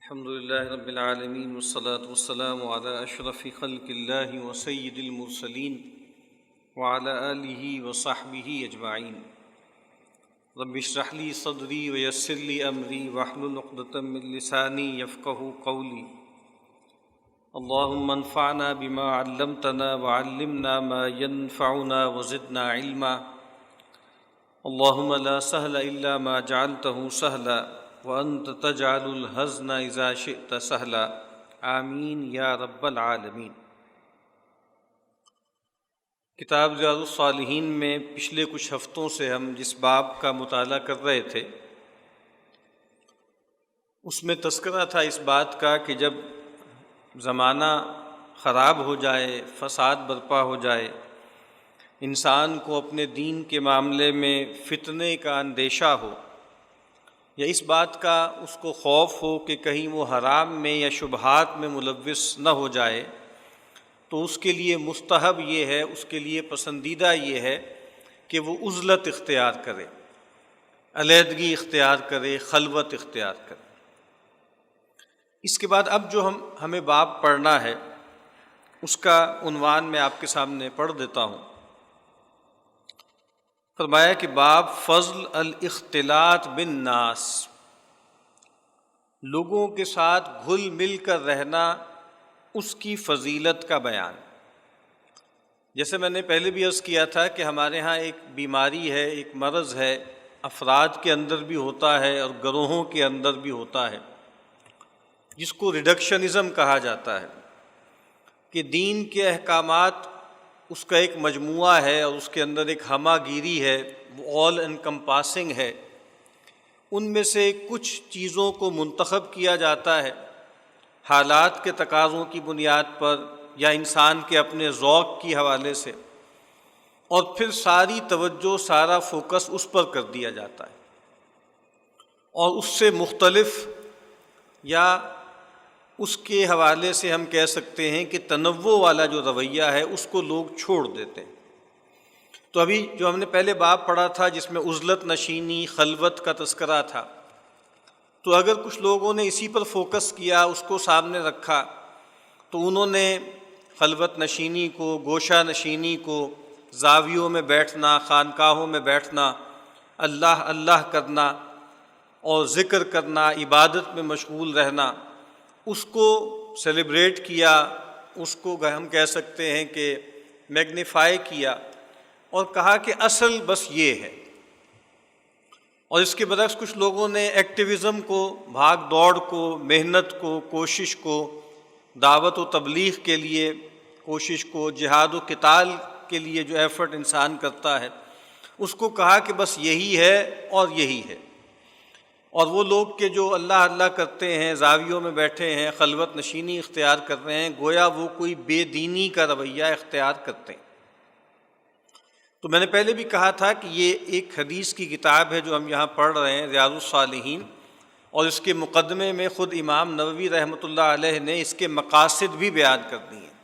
الحمد لله رب العالمين والصلاة والسلام على أشرف خلق الله وسيد المرسلين وعلى آله وصحبه أجمعين. رب اشرح لي صدري ويسر لي أمري واحلل عقدة من لساني يفقهوا قولي. اللهم انفعنا بما علمتنا وعلمنا ما ينفعنا وزدنا علما. اللهم لا سهل إلا ما جعلته سهلا وأنت تجعل الحزن إذا شئت سهلا. آمین یا رب العالمین. کتاب ریاض الصالحین میں پچھلے کچھ ہفتوں سے ہم جس باب کا مطالعہ کر رہے تھے اس میں تذکرہ تھا اس بات کا کہ جب زمانہ خراب ہو جائے، فساد برپا ہو جائے، انسان کو اپنے دین کے معاملے میں فتنے کا اندیشہ ہو یا اس بات کا اس کو خوف ہو کہ کہیں وہ حرام میں یا شبہات میں ملوث نہ ہو جائے، تو اس کے لیے مستحب یہ ہے، اس کے لیے پسندیدہ یہ ہے کہ وہ عزلت اختیار کرے، علیحدگی اختیار کرے، خلوت اختیار کرے. اس کے بعد اب جو ہمیں باب پڑھنا ہے اس کا عنوان میں آپ کے سامنے پڑھ دیتا ہوں. فرمایا کہ باب فضل الاختلاط بالناس، لوگوں کے ساتھ گھل مل کر رہنا، اس کی فضیلت کا بیان. جیسے میں نے پہلے بھی عرض کیا تھا کہ ہمارے ہاں ایک بیماری ہے، ایک مرض ہے، افراد کے اندر بھی ہوتا ہے اور گروہوں کے اندر بھی ہوتا ہے، جس کو ریڈکشنزم کہا جاتا ہے، کہ دین کے احکامات اس کا ایک مجموعہ ہے اور اس کے اندر ایک ہمہ گیری ہے، وہ آل انکمپاسنگ ہے. ان میں سے کچھ چیزوں کو منتخب کیا جاتا ہے حالات کے تقاضوں کی بنیاد پر یا انسان کے اپنے ذوق کی حوالے سے، اور پھر ساری توجہ، سارا فوکس اس پر کر دیا جاتا ہے، اور اس سے مختلف یا اس کے حوالے سے ہم کہہ سکتے ہیں کہ تنوع والا جو رویہ ہے اس کو لوگ چھوڑ دیتے ہیں. تو ابھی جو ہم نے پہلے باب پڑھا تھا جس میں عزلت نشینی، خلوت کا تذکرہ تھا، تو اگر کچھ لوگوں نے اسی پر فوکس کیا، اس کو سامنے رکھا، تو انہوں نے خلوت نشینی کو، گوشہ نشینی کو، زاویوں میں بیٹھنا، خانقاہوں میں بیٹھنا، اللہ اللہ کرنا اور ذکر کرنا، عبادت میں مشغول رہنا، اس کو سیلیبریٹ کیا، اس کو ہم کہہ سکتے ہیں کہ میگنیفائی کیا، اور کہا کہ اصل بس یہ ہے. اور اس کے برعکس کچھ لوگوں نے ایکٹیویزم کو، بھاگ دوڑ کو، محنت کو، کوشش کو، دعوت و تبلیغ کے لیے کوشش کو، جہاد و قتال کے لیے جو ایفرٹ انسان کرتا ہے، اس کو کہا کہ بس یہی ہے اور یہی ہے. اور وہ لوگ کہ جو اللہ اللہ کرتے ہیں، زاویوں میں بیٹھے ہیں، خلوت نشینی اختیار کر رہے ہیں، گویا وہ کوئی بے دینی کا رویہ اختیار کرتے ہیں. تو میں نے پہلے بھی کہا تھا کہ یہ ایک حدیث کی کتاب ہے جو ہم یہاں پڑھ رہے ہیں، ریاض الصالحین، اور اس کے مقدمے میں خود امام نووی رحمۃ اللہ علیہ نے اس کے مقاصد بھی بیان کر دی ہیں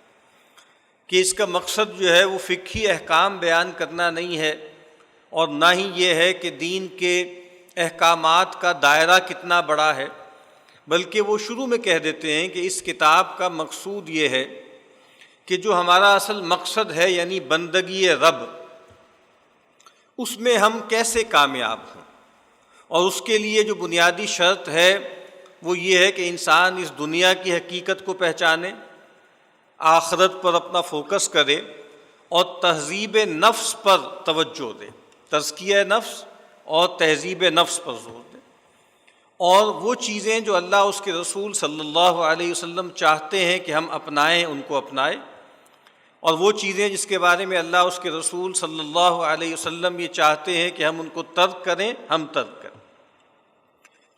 کہ اس کا مقصد جو ہے وہ فقہی احکام بیان کرنا نہیں ہے، اور نہ ہی یہ ہے کہ دین کے احکامات کا دائرہ کتنا بڑا ہے، بلکہ وہ شروع میں کہہ دیتے ہیں کہ اس کتاب کا مقصود یہ ہے کہ جو ہمارا اصل مقصد ہے، یعنی بندگی رب، اس میں ہم کیسے کامیاب ہوں. اور اس کے لیے جو بنیادی شرط ہے وہ یہ ہے کہ انسان اس دنیا کی حقیقت کو پہچانے، آخرت پر اپنا فوکس کرے اور تہذیب نفس پر توجہ دے، تزکیہ نفس اور تہذیب نفس پر زور دیں، اور وہ چیزیں جو اللہ اس کے رسول صلی اللہ علیہ وسلم چاہتے ہیں کہ ہم اپنائیں ان کو اپنائیں، اور وہ چیزیں جس کے بارے میں اللہ اس کے رسول صلی اللہ علیہ وسلم یہ چاہتے ہیں کہ ہم ان کو ترک کریں، ہم ترک کریں.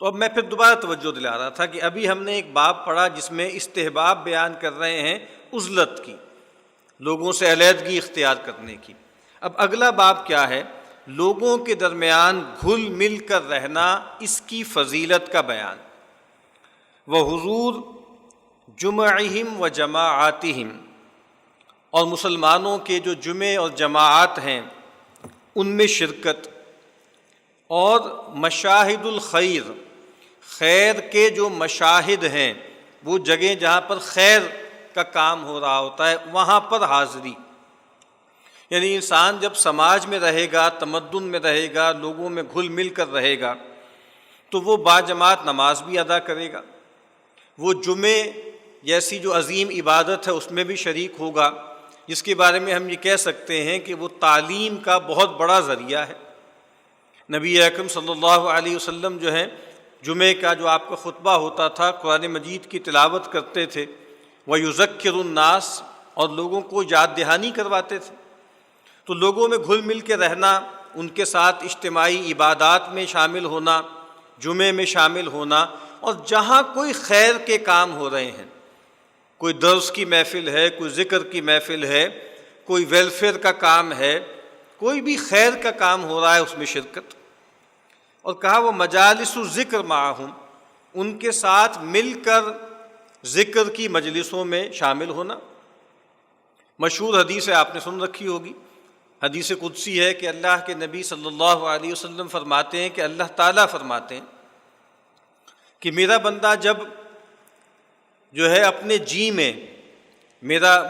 تو اب میں پھر دوبارہ توجہ دلا رہا تھا کہ ابھی ہم نے ایک باب پڑھا جس میں استحباب بیان کر رہے ہیں عزلت کی، لوگوں سے علیحدگی اختیار کرنے کی. اب اگلا باب کیا ہے؟ لوگوں کے درمیان گھل مل کر رہنا، اس کی فضیلت کا بیان. وحضور جمعہم و جماعاتہم، اور مسلمانوں کے جو جمعے اور جماعات ہیں ان میں شرکت، اور مشاہد الخیر، خیر کے جو مشاہد ہیں، وہ جگہ جہاں پر خیر کا کام ہو رہا ہوتا ہے، وہاں پر حاضری۔ یعنی انسان جب سماج میں رہے گا، تمدن میں رہے گا، لوگوں میں گھل مل کر رہے گا، تو وہ باجماعت نماز بھی ادا کرے گا، وہ جمعے جیسی جو عظیم عبادت ہے اس میں بھی شریک ہوگا، جس کے بارے میں ہم یہ کہہ سکتے ہیں کہ وہ تعلیم کا بہت بڑا ذریعہ ہے۔ نبی اکرم صلی اللہ علیہ وسلم جو ہیں، جمعے کا جو آپ کا خطبہ ہوتا تھا، قرآن مجید کی تلاوت کرتے تھے، وَيُذَكِّرُ النَّاسَ، اور لوگوں کو یاد دہانی کرواتے تھے۔ تو لوگوں میں گھل مل کے رہنا، ان کے ساتھ اجتماعی عبادات میں شامل ہونا، جمعے میں شامل ہونا، اور جہاں کوئی خیر کے کام ہو رہے ہیں، کوئی درس کی محفل ہے، کوئی ذکر کی محفل ہے، کوئی ویلفیئر کا کام ہے، کوئی بھی خیر کا کام ہو رہا ہے، اس میں شرکت۔ اور کہا وہ مجالس الذکر معہم، ان کے ساتھ مل کر ذکر کی مجلسوں میں شامل ہونا۔ مشہور حدیث ہے، آپ نے سن رکھی ہوگی، حدیث قدسی ہے کہ اللہ کے نبی صلی اللہ علیہ وسلم فرماتے ہیں کہ اللہ تعالیٰ فرماتے ہیں کہ میرا بندہ جب جو ہے اپنے جی میں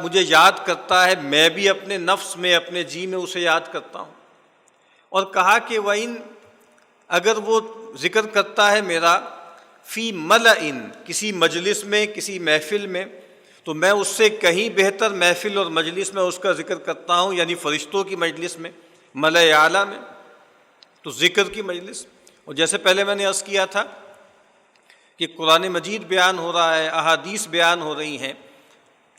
مجھے یاد کرتا ہے، میں بھی اپنے نفس میں، اپنے جی میں اسے یاد کرتا ہوں۔ اور کہا کہ وَإِن، اگر وہ ذکر کرتا ہے میرا فی ملئن، کسی مجلس میں، کسی محفل میں، تو میں اس سے کہیں بہتر محفل اور مجلس میں اس کا ذکر کرتا ہوں، یعنی فرشتوں کی مجلس میں، ملأ اعلیٰ میں، تو ذکر کی مجلس۔ اور جیسے پہلے میں نے عرض کیا تھا کہ قرآن مجید بیان ہو رہا ہے، احادیث بیان ہو رہی ہیں،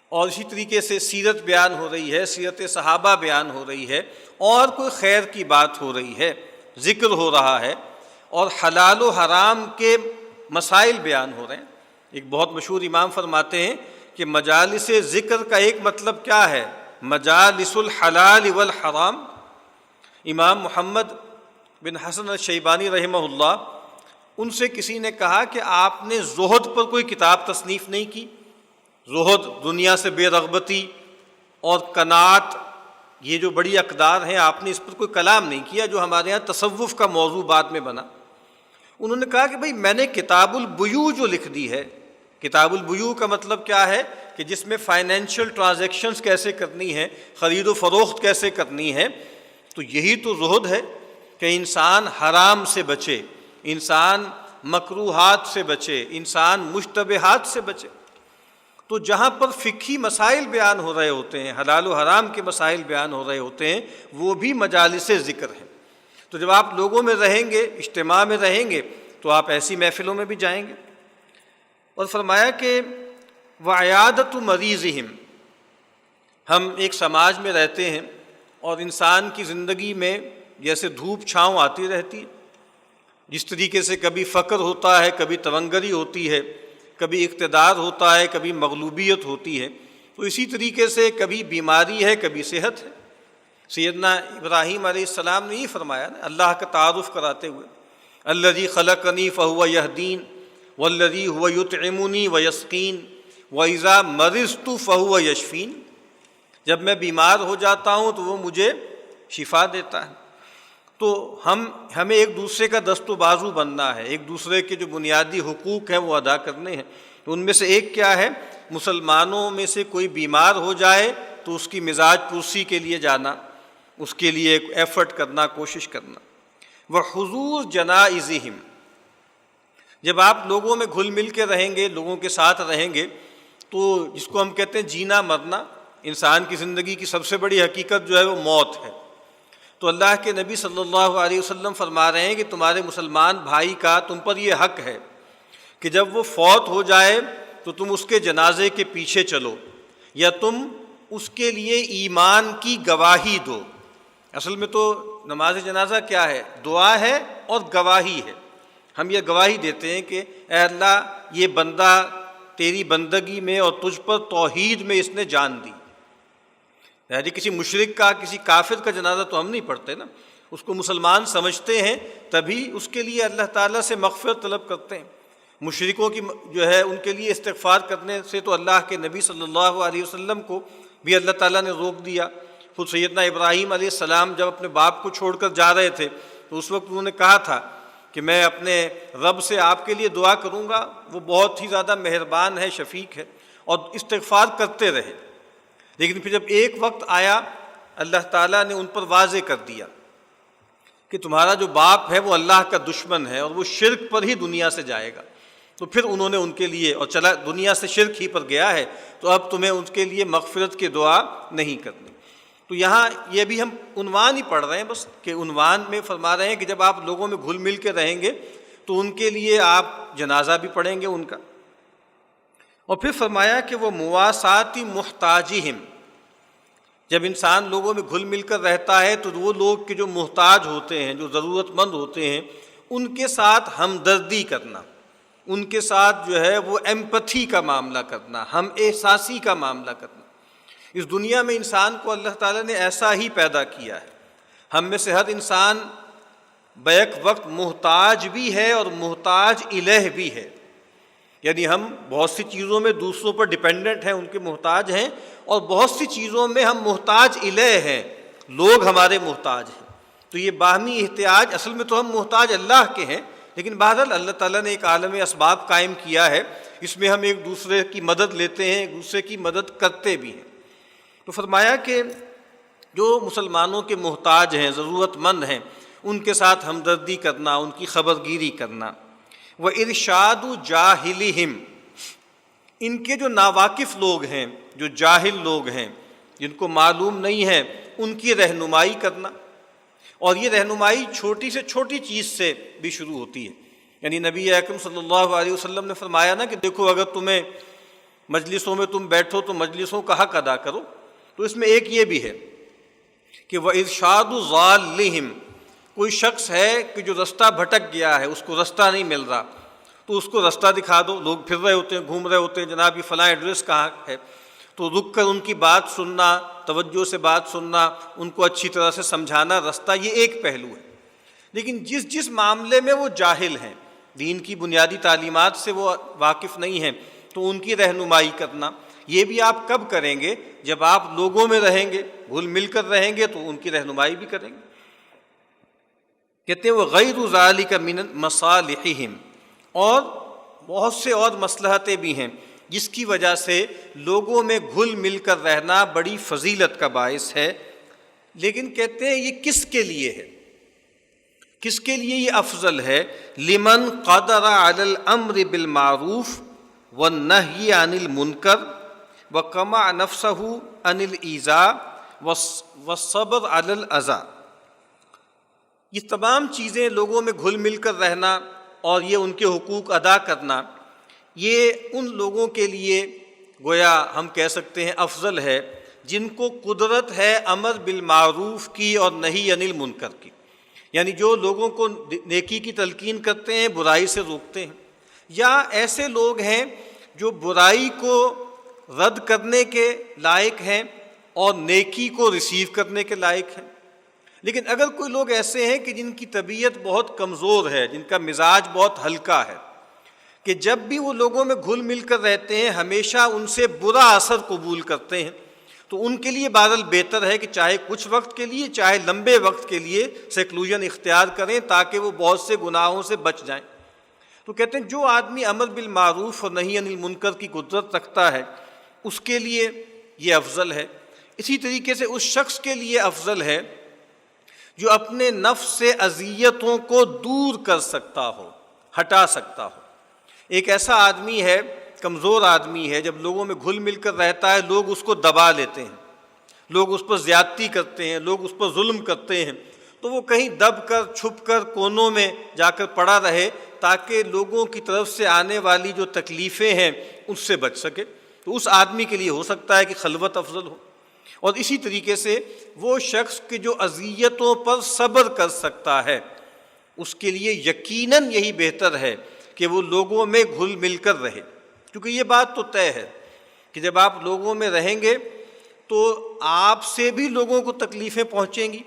اور اسی طریقے سے سیرت بیان ہو رہی ہے، سیرت صحابہ بیان ہو رہی ہے، اور کوئی خیر کی بات ہو رہی ہے، ذکر ہو رہا ہے، اور حلال و حرام کے مسائل بیان ہو رہے ہیں۔ ایک بہت مشہور امام فرماتے ہیں کہ مجالس ذکر کا ایک مطلب کیا ہے؟ مجالس الحلال والحرام۔ امام محمد بن حسن الشیبانی رحمہ اللہ، ان سے کسی نے کہا کہ آپ نے زہد پر کوئی کتاب تصنیف نہیں کی؟ زہد، دنیا سے بے رغبتی اور قناعت، یہ جو بڑی اقدار ہیں، آپ نے اس پر کوئی کلام نہیں کیا جو ہمارے ہاں تصوف کا موضوع بعد میں بنا۔ انہوں نے کہا کہ بھئی میں نے کتاب البیوع جو لکھ دی ہے، کتاب البیوع کا مطلب کیا ہے کہ جس میں فائنینشیل ٹرانزیکشنز کیسے کرنی ہے، خرید و فروخت کیسے کرنی ہے، تو یہی تو زہد ہے کہ انسان حرام سے بچے، انسان مکروہات سے بچے، انسان مشتبہات سے بچے۔ تو جہاں پر فقہی مسائل بیان ہو رہے ہوتے ہیں، حلال و حرام کے مسائل بیان ہو رہے ہوتے ہیں، وہ بھی مجالس ذکر ہیں۔ تو جب آپ لوگوں میں رہیں گے، اجتماع میں رہیں گے، تو آپ ایسی محفلوں میں بھی جائیں گے۔ اور فرمایا کہ وعیادۃ مریضہم، ہم ایک سماج میں رہتے ہیں، اور انسان کی زندگی میں جیسے دھوپ چھاؤں آتی رہتی ہے، جس طریقے سے کبھی فقر ہوتا ہے، کبھی تونگری ہوتی ہے، کبھی اقتدار ہوتا ہے، کبھی مغلوبیت ہوتی ہے، تو اسی طریقے سے کبھی بیماری ہے، کبھی صحت ہے۔ سیدنا ابراہیم علیہ السلام نے یہ فرمایا نا، اللہ کا تعارف کراتے ہوئے، الذی خلقنی فہو یہدین والذی هو یطعمنی ویسقین واذا مرضت فہو یشفین، جب میں بیمار ہو جاتا ہوں تو وہ مجھے شفا دیتا ہے۔ تو ہمیں ایک دوسرے کا دست و بازو بننا ہے، ایک دوسرے کے جو بنیادی حقوق ہیں وہ ادا کرنے ہیں۔ تو ان میں سے ایک کیا ہے؟ مسلمانوں میں سے کوئی بیمار ہو جائے تو اس کی مزاج پرسی کے لیے جانا، اس کے لیے ایک ایفرٹ کرنا، کوشش کرنا۔ وحضور جنائزہم، جب آپ لوگوں میں گھل مل کے رہیں گے، لوگوں کے ساتھ رہیں گے، تو جس کو ہم کہتے ہیں جینا مرنا، انسان کی زندگی کی سب سے بڑی حقیقت جو ہے وہ موت ہے۔ تو اللہ کے نبی صلی اللہ علیہ وسلم فرما رہے ہیں کہ تمہارے مسلمان بھائی کا تم پر یہ حق ہے کہ جب وہ فوت ہو جائے تو تم اس کے جنازے کے پیچھے چلو، یا تم اس کے لیے ایمان کی گواہی دو۔ اصل میں تو نماز جنازہ کیا ہے؟ دعا ہے اور گواہی ہے۔ ہم یہ گواہی دیتے ہیں کہ اے اللہ، یہ بندہ تیری بندگی میں اور تجھ پر توحید میں اس نے جان دی۔ یعنی کسی مشرک کا، کسی کافر کا جنازہ تو ہم نہیں پڑھتے نا، اس کو مسلمان سمجھتے ہیں، تبھی اس کے لیے اللہ تعالیٰ سے مغفرت طلب کرتے ہیں۔ مشرکوں کی جو ہے ان کے لیے استغفار کرنے سے تو اللہ کے نبی صلی اللہ علیہ وسلم کو بھی اللہ تعالیٰ نے روک دیا۔ خود سیدنا ابراہیم علیہ السلام جب اپنے باپ کو چھوڑ کر جا رہے تھے تو اس وقت انہوں نے کہا تھا کہ میں اپنے رب سے آپ کے لیے دعا کروں گا، وہ بہت ہی زیادہ مہربان ہے، شفیق ہے، اور استغفار کرتے رہے۔ لیکن پھر جب ایک وقت آیا، اللہ تعالیٰ نے ان پر واضح کر دیا کہ تمہارا جو باپ ہے وہ اللہ کا دشمن ہے اور وہ شرک پر ہی دنیا سے جائے گا، تو پھر انہوں نے ان کے لیے، اور چلا دنیا سے شرک ہی پر گیا ہے، تو اب تمہیں ان کے لیے مغفرت کی دعا نہیں کرنی۔ تو یہاں یہ بھی ہم عنوان ہی پڑھ رہے ہیں بس، کہ عنوان میں فرما رہے ہیں کہ جب آپ لوگوں میں گھل مل کے رہیں گے تو ان کے لیے آپ جنازہ بھی پڑھیں گے ان کا۔ اور پھر فرمایا کہ وہ مواساتی محتاجہم، جب انسان لوگوں میں گھل مل کر رہتا ہے تو وہ لوگ کہ جو محتاج ہوتے ہیں، جو ضرورت مند ہوتے ہیں، ان کے ساتھ ہمدردی کرنا، ان کے ساتھ جو ہے وہ ایمپتھی کا معاملہ کرنا، ہم احساسی کا معاملہ کرنا۔ اس دنیا میں انسان کو اللہ تعالیٰ نے ایسا ہی پیدا کیا ہے، ہم میں سے ہر انسان بیک وقت محتاج بھی ہے اور محتاج الہ بھی ہے، یعنی ہم بہت سی چیزوں میں دوسروں پر ڈیپینڈنٹ ہیں، ان کے محتاج ہیں، اور بہت سی چیزوں میں ہم محتاج الہ ہیں، لوگ ہمارے محتاج ہیں۔ تو یہ باہمی احتیاج، اصل میں تو ہم محتاج اللہ کے ہیں، لیکن بہرحال اللہ تعالیٰ نے ایک عالم اسباب قائم کیا ہے، اس میں ہم ایک دوسرے کی مدد لیتے ہیں، ایک دوسرے کی مدد کرتے بھی ہیں۔ تو فرمایا کہ جو مسلمانوں کے محتاج ہیں، ضرورت مند ہیں، ان کے ساتھ ہمدردی کرنا، ان کی خبرگیری کرنا۔ وَإِرْشَادُ جَاهِلِهِمْ، ان کے جو ناواقف لوگ ہیں، جو جاہل لوگ ہیں، جن کو معلوم نہیں ہے، ان کی رہنمائی کرنا۔ اور یہ رہنمائی چھوٹی سے چھوٹی چیز سے بھی شروع ہوتی ہے، یعنی نبی اکرم صلی اللہ علیہ وسلم نے فرمایا نا کہ دیکھو اگر تمہیں مجلسوں میں تم بیٹھو تو مجلسوں کا حق ادا کرو، تو اس میں ایک یہ بھی ہے کہ وَإِرْشَادُ ضَالِّهِمْ، کوئی شخص ہے کہ جو رستہ بھٹک گیا ہے، اس کو رستہ نہیں مل رہا، تو اس کو رستہ دکھا دو۔ لوگ پھر رہے ہوتے ہیں، گھوم رہے ہوتے ہیں، جناب یہ فلاں ایڈریس کہاں ہے، تو رک کر ان کی بات سننا، توجہ سے بات سننا، ان کو اچھی طرح سے سمجھانا رستہ، یہ ایک پہلو ہے۔ لیکن جس معاملے میں وہ جاہل ہیں، دین کی بنیادی تعلیمات سے وہ واقف نہیں ہیں، تو ان کی رہنمائی کرنا، یہ بھی آپ کب کریں گے؟ جب آپ لوگوں میں رہیں گے، گھل مل کر رہیں گے، تو ان کی رہنمائی بھی کریں گے۔ کہتے ہیں وہ غیر ذالک من مصالحہم، اور بہت سے اور مصلحتیں بھی ہیں جس کی وجہ سے لوگوں میں گھل مل کر رہنا بڑی فضیلت کا باعث ہے۔ لیکن کہتے ہیں یہ کس کے لیے ہے، کس کے لیے یہ افضل ہے؟ لمن قدر علی الامر بالمعروف والنہی عن المنکر وقمع نفسہ عن الایذاء والصبر علی الاذى۔ یہ تمام چیزیں، لوگوں میں گھل مل کر رہنا اور یہ ان کے حقوق ادا کرنا، یہ ان لوگوں کے لیے گویا ہم کہہ سکتے ہیں افضل ہے جن کو قدرت ہے امر بالمعروف کی اور نہی عن المنکر کی، یعنی جو لوگوں کو نیکی کی تلقین کرتے ہیں، برائی سے روکتے ہیں، یا ایسے لوگ ہیں جو برائی کو رد کرنے کے لائق ہیں اور نیکی کو ریسیو کرنے کے لائق ہیں۔ لیکن اگر کوئی لوگ ایسے ہیں کہ جن کی طبیعت بہت کمزور ہے، جن کا مزاج بہت ہلکا ہے، کہ جب بھی وہ لوگوں میں گھل مل کر رہتے ہیں ہمیشہ ان سے برا اثر قبول کرتے ہیں، تو ان کے لیے بہرحال بہتر ہے کہ چاہے کچھ وقت کے لیے، چاہے لمبے وقت کے لیے سیکلوژن اختیار کریں تاکہ وہ بہت سے گناہوں سے بچ جائیں۔ تو کہتے ہیں جو آدمی امر بالمعروف اور نہی عن المنکر کی قدرت رکھتا ہے اس کے لیے یہ افضل ہے۔ اسی طریقے سے اس شخص کے لیے افضل ہے جو اپنے نفس سے اذیتوں کو دور کر سکتا ہو، ہٹا سکتا ہو۔ ایک ایسا آدمی ہے، کمزور آدمی ہے، جب لوگوں میں گھل مل کر رہتا ہے لوگ اس کو دبا لیتے ہیں، لوگ اس پر زیادتی کرتے ہیں، لوگ اس پر ظلم کرتے ہیں، تو وہ کہیں دب کر چھپ کر کونوں میں جا کر پڑا رہے تاکہ لوگوں کی طرف سے آنے والی جو تکلیفیں ہیں اس سے بچ سکے۔ تو اس آدمی کے لیے ہو سکتا ہے کہ خلوت افضل ہو۔ اور اسی طریقے سے وہ شخص کہ جو اذیتوں پر صبر کر سکتا ہے اس کے لیے یقیناً یہی بہتر ہے کہ وہ لوگوں میں گھل مل کر رہے، کیونکہ یہ بات تو طے ہے کہ جب آپ لوگوں میں رہیں گے تو آپ سے بھی لوگوں کو تکلیفیں پہنچیں گی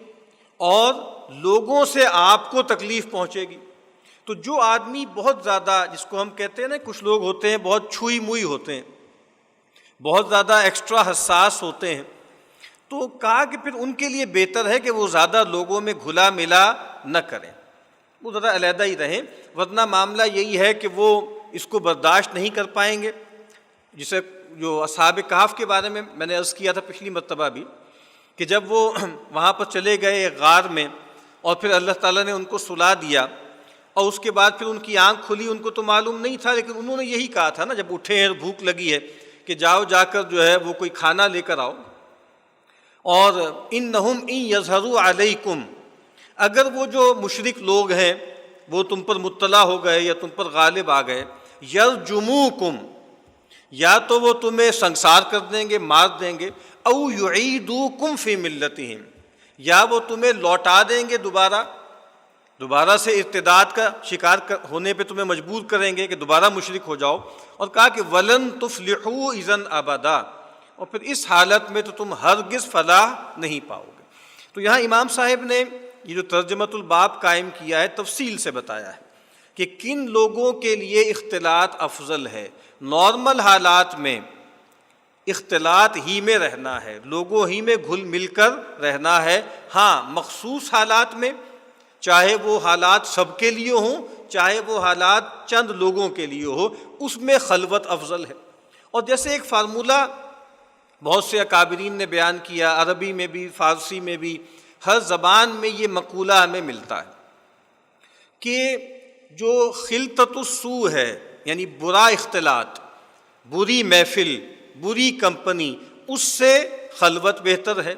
اور لوگوں سے آپ کو تکلیف پہنچے گی۔ تو جو آدمی بہت زیادہ، جس کو ہم کہتے ہیں نا، کچھ لوگ ہوتے ہیں بہت چھوئی موئی ہوتے ہیں، بہت زیادہ ایکسٹرا حساس ہوتے ہیں، تو کہا کہ پھر ان کے لیے بہتر ہے کہ وہ زیادہ لوگوں میں گھلا ملا نہ کریں، وہ ذرا علیحدہ ہی رہیں، ورنہ معاملہ یہی ہے کہ وہ اس کو برداشت نہیں کر پائیں گے. جسے جو اصحاب کہف کے بارے میں نے عرض کیا تھا پچھلی مرتبہ بھی، کہ جب وہ وہاں پر چلے گئے ایک غار میں اور پھر اللہ تعالیٰ نے ان کو سلا دیا، اور اس کے بعد پھر ان کی آنکھ کھلی، ان کو تو معلوم نہیں تھا، لیکن انہوں نے یہی کہا تھا نا جب اٹھے ہیں بھوک لگی ہے کہ جاؤ جا کر جو ہے وہ کوئی کھانا لے کر آؤ. اور انہم ان یظہروا علیکم، اگر وہ جو مشرک لوگ ہیں وہ تم پر مطلع ہو گئے یا تم پر غالب آ گئے، یرجموکم، یا تو وہ تمہیں سنسار کر دیں گے، مار دیں گے، او یعیدوکم فی ملتہم، یا وہ تمہیں لوٹا دیں گے دوبارہ سے ارتداد کا شکار ہونے پہ تمہیں مجبور کریں گے کہ دوبارہ مشرک ہو جاؤ. اور کہا کہ ولن تفلحوا اذا ابدا، اور پھر اس حالت میں تو تم ہرگز فلاح نہیں پاؤ گے. تو یہاں امام صاحب نے یہ جو ترجمۃ الباب قائم کیا ہے تفصیل سے بتایا ہے کہ کن لوگوں کے لیے اختلاط افضل ہے. نارمل حالات میں اختلاط ہی میں رہنا ہے، لوگوں ہی میں گھل مل کر رہنا ہے. ہاں مخصوص حالات میں، چاہے وہ حالات سب کے لیے ہوں چاہے وہ حالات چند لوگوں کے لیے ہو، اس میں خلوت افضل ہے. اور جیسے ایک فارمولہ بہت سے اکابرین نے بیان کیا، عربی میں بھی فارسی میں بھی، ہر زبان میں یہ مقولہ ہمیں ملتا ہے کہ جو خلطۃ السوء ہے، یعنی برا اختلاط، بری محفل، بری کمپنی، اس سے خلوت بہتر ہے،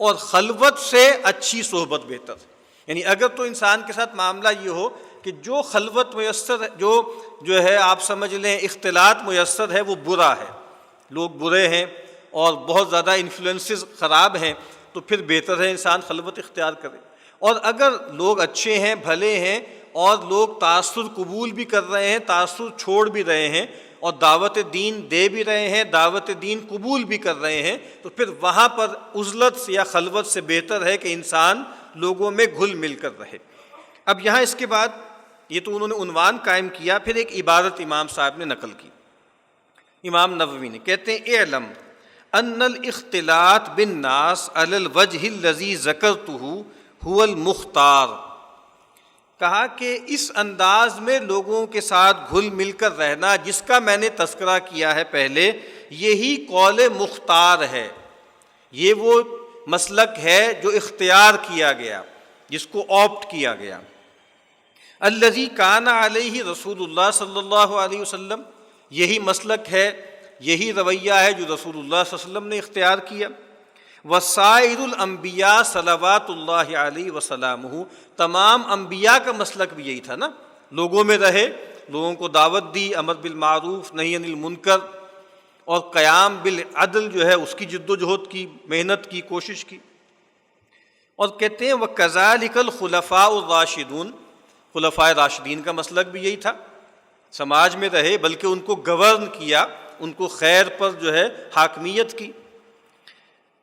اور خلوت سے اچھی صحبت بہتر ہے. یعنی اگر تو انسان کے ساتھ معاملہ یہ ہو کہ جو خلوت میسر ہے، جو ہے آپ سمجھ لیں اختلاط میسر ہے وہ برا ہے، لوگ برے ہیں اور بہت زیادہ انفلوئنسز خراب ہیں، تو پھر بہتر ہے انسان خلوت اختیار کرے. اور اگر لوگ اچھے ہیں، بھلے ہیں، اور لوگ تاثر قبول بھی کر رہے ہیں، تاثر چھوڑ بھی رہے ہیں، اور دعوت دین دے بھی رہے ہیں، دعوت دین قبول بھی کر رہے ہیں، تو پھر وہاں پر عزلت یا خلوت سے بہتر ہے کہ انسان لوگوں میں گھل مل کر رہے. اب یہاں اس کے بعد یہ تو انہوں نے عنوان قائم کیا، پھر ایک عبارت امام صاحب نے نقل کی. امام نووی نے کہتے ہیں اعلم ان الاختلاط بالناس علی الوجہ الذی ذکرتہ هو المختار. کہا کہ اس انداز میں لوگوں کے ساتھ گھل مل کر رہنا جس کا میں نے تذکرہ کیا ہے پہلے، یہی قول مختار ہے، یہ وہ مسلک ہے جو اختیار کیا گیا، جس کو آپٹ کیا گیا. الذی کان علیہ رسول اللہ صلی اللہ علیہ وسلم، یہی مسلک ہے، یہی رویہ ہے جو رسول اللہ صلی اللہ علیہ وسلم نے اختیار کیا. وسائر الانبیاء صلوات اللہ علیہ وسلامہ، تمام انبیاء کا مسلک بھی یہی تھا نا، لوگوں میں رہے، لوگوں کو دعوت دی، امر بالمعروف نہی عن المنکر، اور قیام بالعدل جو ہے اس کی جد و جہد کی، محنت کی، کوشش کی. اور کہتے ہیں وَكَذَلِكَ الْخُلَفَاءُ الرَّاشِدُونَ، خلفائے راشدین کا مسلک بھی یہی تھا، سماج میں رہے بلکہ ان کو گورن کیا، ان کو خیر پر جو ہے حاکمیت کی.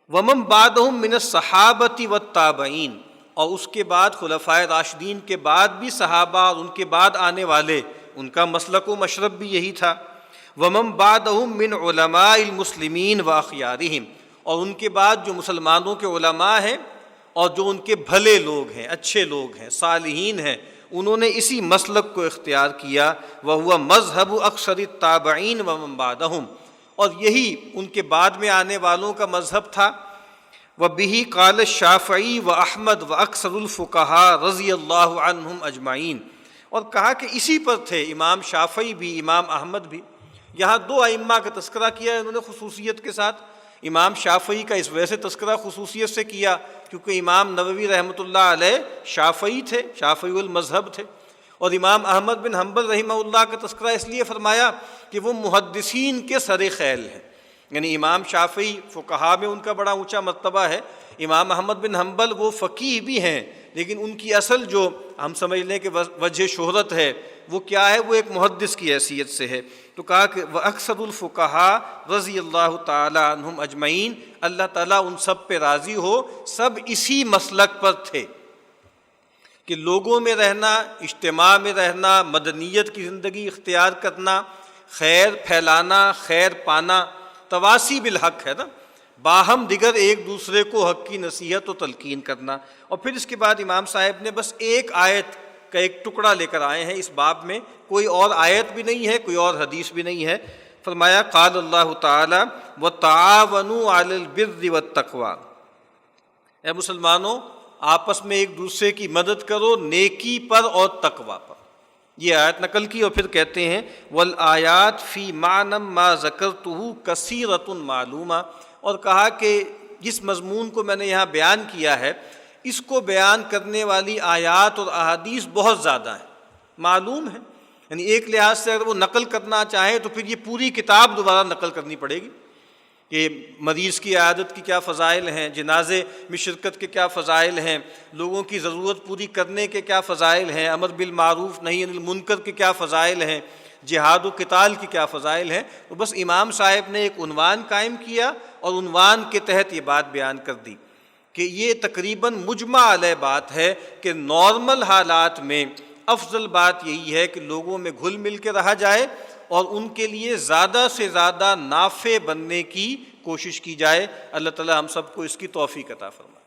وَمَن بَعْدَهُم مِّنَ الصَّحَابَةِ وَالتَّابِعِينَ، اور اس کے بعد خلفائے راشدین کے بعد بھی صحابہ اور ان کے بعد آنے والے، ان کا مسلک و مشرب بھی یہی تھا. وَمَن بَعْدَهُم مِّنْ عُلَمَاءِ الْمُسْلِمِينَ وَأَخْيَارِهِمْ، اور ان کے بعد جو مسلمانوں کے علماء ہیں اور جو ان کے بھلے لوگ ہیں، اچھے لوگ ہیں، صالحین ہیں، انہوں نے اسی مسلک کو اختیار کیا. وَهُوَ مَذْهَبُ أَكْثَرِ التَّابِعِينَ وَمَن بَعْدَهُم، اور یہی ان کے بعد میں آنے والوں کا مذہب تھا. وَبِهِ قَالَ الشَّافِعِي وَأَحْمَدُ وَأَكْثَرُ الْفُقَهَاءِ رضی اللہ عنہم اجمعین، اور کہا کہ اسی پر تھے امام شافعی بھی، امام احمد بھی. یہاں دو ائمہ کا تذکرہ کیا ہے انہوں نے خصوصیت کے ساتھ. امام شافعی کا اس وجہ سے تذکرہ خصوصیت سے کیا کیونکہ امام نووی رحمۃ اللہ علیہ شافعی تھے، شافعی المذہب تھے، اور امام احمد بن حنبل رحمہ اللہ کا تذکرہ اس لیے فرمایا کہ وہ محدثین کے سر خیل ہیں. یعنی امام شافعی فقہا میں ان کا بڑا اونچا مرتبہ ہے، امام احمد بن حنبل وہ فقیہ بھی ہیں، لیکن ان کی اصل جو ہم سمجھ لیں کہ وجہ شہرت ہے وہ کیا ہے، وہ ایک محدث کی حیثیت سے ہے. تو کہا کہ وَأَكْثَرُ الْفُقَهَاءِ رضی اللہ تعالی عنہم اجمعین، اللہ تعالیٰ ان سب پہ راضی ہو، سب اسی مسلک پر تھے کہ لوگوں میں رہنا، اجتماع میں رہنا، مدنیت کی زندگی اختیار کرنا، خیر پھیلانا، خیر پانا، تواسی بالحق ہے نا، باہم دیگر ایک دوسرے کو حق کی نصیحت و تلقین کرنا. اور پھر اس کے بعد امام صاحب نے بس ایک آیت کا ایک ٹکڑا لے کر آئے ہیں اس باب میں، کوئی اور آیت بھی نہیں ہے، کوئی اور حدیث بھی نہیں ہے۔ فرمایا قال اللہ تعالی وتعاونوا علی البر والتقوی، اے مسلمانوں آپس میں ایک دوسرے کی مدد کرو نیکی پر اور تقوی پر۔ یہ آیت نقل کی اور پھر کہتے ہیں والآیات فی معنی ما ذکرتہ کثیرۃ معلومہ، اور کہا کہ جس مضمون کو میں نے یہاں بیان کیا ہے اس کو بیان کرنے والی آیات اور احادیث بہت زیادہ ہیں، معلوم ہے، یعنی ایک لحاظ سے اگر وہ نقل کرنا چاہے تو پھر یہ پوری کتاب دوبارہ نقل کرنی پڑے گی کہ مریض کی عیادت کی کیا فضائل ہیں، جنازے میں شرکت کے کیا فضائل ہیں، لوگوں کی ضرورت پوری کرنے کے کیا فضائل ہیں، امر بالمعروف نہی عن المنکر کے کیا فضائل ہیں، جہاد و قتال کی کیا فضائل ہیں۔ تو بس امام صاحب نے ایک عنوان قائم کیا اور عنوان کے تحت یہ بات بیان کر دی کہ یہ تقریباً مجمع علیہ بات ہے کہ نارمل حالات میں افضل بات یہی ہے کہ لوگوں میں گھل مل کے رہا جائے اور ان کے لیے زیادہ سے زیادہ نافع بننے کی کوشش کی جائے۔ اللہ تعالی ہم سب کو اس کی توفیق عطا فرمائے۔